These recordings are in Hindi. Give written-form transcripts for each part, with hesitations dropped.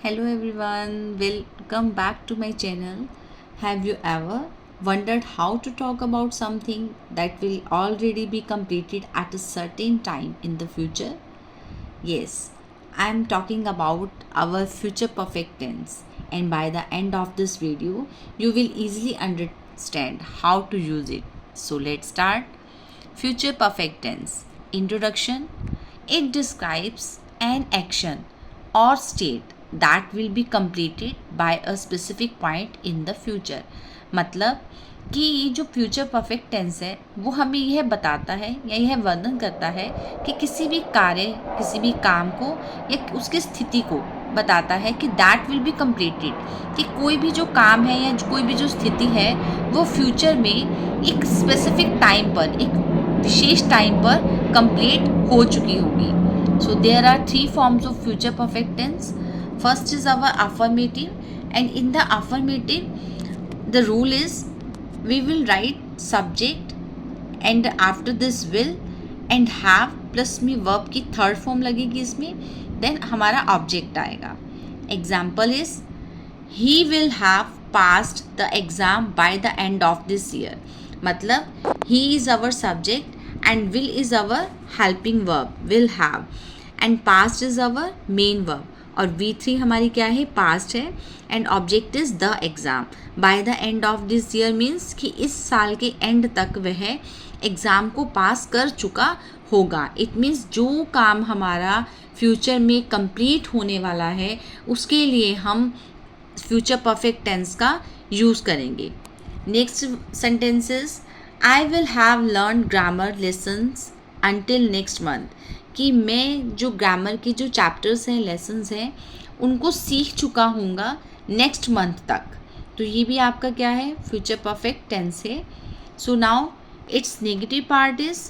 Hello everyone, welcome back to my channel. Have you ever wondered how to talk about something that will already be completed at a certain time in the future? Yes, I am talking about our future perfect tense, and by the end of this video, you will easily understand how to use it. So let's start. Future perfect tense. Introduction. It describes an action or state that will be completed by a specific point in the future. मतलब कि ये जो फ्यूचर परफेक्ट टेंस है वो हमें यह बताता है या यह वर्णन करता है कि किसी भी कार्य, किसी भी काम को या उसकी स्थिति को बताता है कि दैट विल बी कंप्लीटेड, कि कोई भी जो काम है या कोई भी जो स्थिति है वो फ्यूचर में एक स्पेसिफिक टाइम पर, एक विशेष टाइम पर कंप्लीट हो चुकी होगी. So there are 3 forms of future perfect tense. First is our affirmative, and in the affirmative the rule is we will write subject and after this will and have plus में verb की थर्ड फॉर्म लगेगी इसमें, देन हमारा ऑब्जेक्ट आएगा. Example is he will have passed the exam by the end of this year. मतलब he is our subject and will is our helping verb, will have, and passed is our main verb, और V3 हमारी क्या है, पास्ट है, and object is the exam. By the end of this year means कि इस साल के एंड तक वह एग्ज़ाम को पास कर चुका होगा. इट मीन्स जो काम हमारा फ्यूचर में कंप्लीट होने वाला है उसके लिए हम फ्यूचर परफेक्ट टेंस का यूज़ करेंगे. Next sentences. I will have learn grammar lessons until next month. कि मैं जो ग्रामर के जो चैप्टर्स हैं, लेसन्स हैं, उनको सीख चुका हूँगा नेक्स्ट मंथ तक. तो ये भी आपका क्या है, फ्यूचर परफेक्ट टेंस है. So now it's negative part is,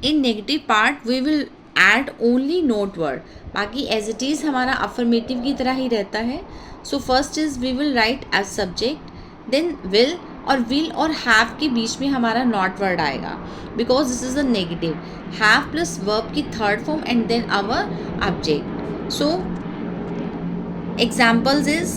in negative part we will add only not word. बाकी एज इट इज़ हमारा अफर्मेटिव की तरह ही रहता है. So first is we will write as subject, then will, और विल और हैव के बीच में हमारा नॉट वर्ड आएगा because this is a negative. Have plus verb की third form and then our object. So examples is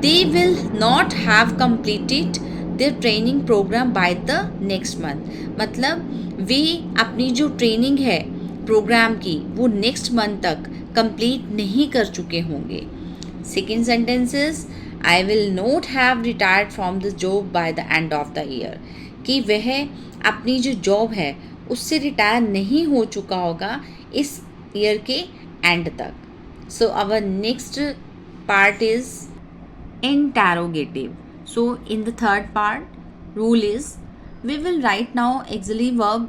they will not have completed their training program by the next month. मतलब वे अपनी जो ट्रेनिंग है प्रोग्राम की वो नेक्स्ट मंथ तक कंप्लीट नहीं कर चुके होंगे. Second sentence is I will not have retired from the job by the end of the year. कि वह अपनी जो जॉब है उससे रिटायर नहीं हो चुका होगा इस ईयर के एंड तक. So our next part is interrogative. So in the third part rule is we will write now auxiliary verb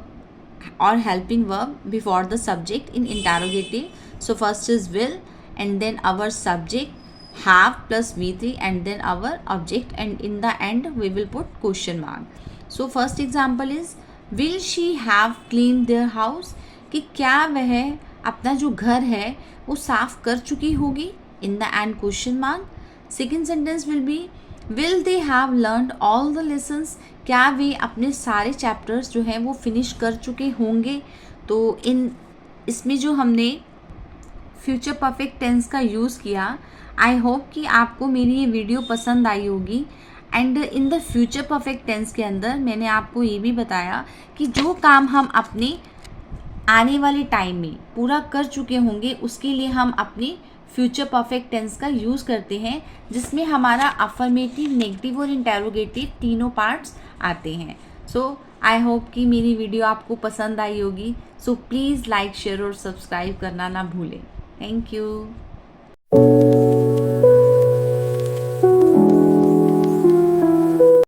or helping verb before the subject in interrogative. So first is will and then our subject have plus V3 and then our object, and in the end we will put question mark. So first example is will she have cleaned their house. कि क्या वह अपना जो घर है वो साफ कर चुकी होगी, in the end question mark. Second sentence will be will they have learned all the lessons. क्या वे अपने सारे चैप्टर्स जो हैं वो फिनिश कर चुके होंगे. तो इसमें जो हमने फ्यूचर परफेक्ट टेंस का यूज़ किया, आई होप कि आपको मेरी ये वीडियो पसंद आई होगी. And in the future perfect tense के अंदर मैंने आपको ये भी बताया कि जो काम हम अपने आने वाले टाइम में पूरा कर चुके होंगे उसके लिए हम अपनी फ्यूचर परफेक्ट टेंस का यूज़ करते हैं, जिसमें हमारा अफर्मेटिव, नेगेटिव और इंटेरोगेटिव तीनों पार्ट्स आते हैं. सो आई होप कि मेरी वीडियो आपको पसंद आई होगी. सो प्लीज़ लाइक, शेयर और सब्सक्राइब करना ना भूलें. Thank you.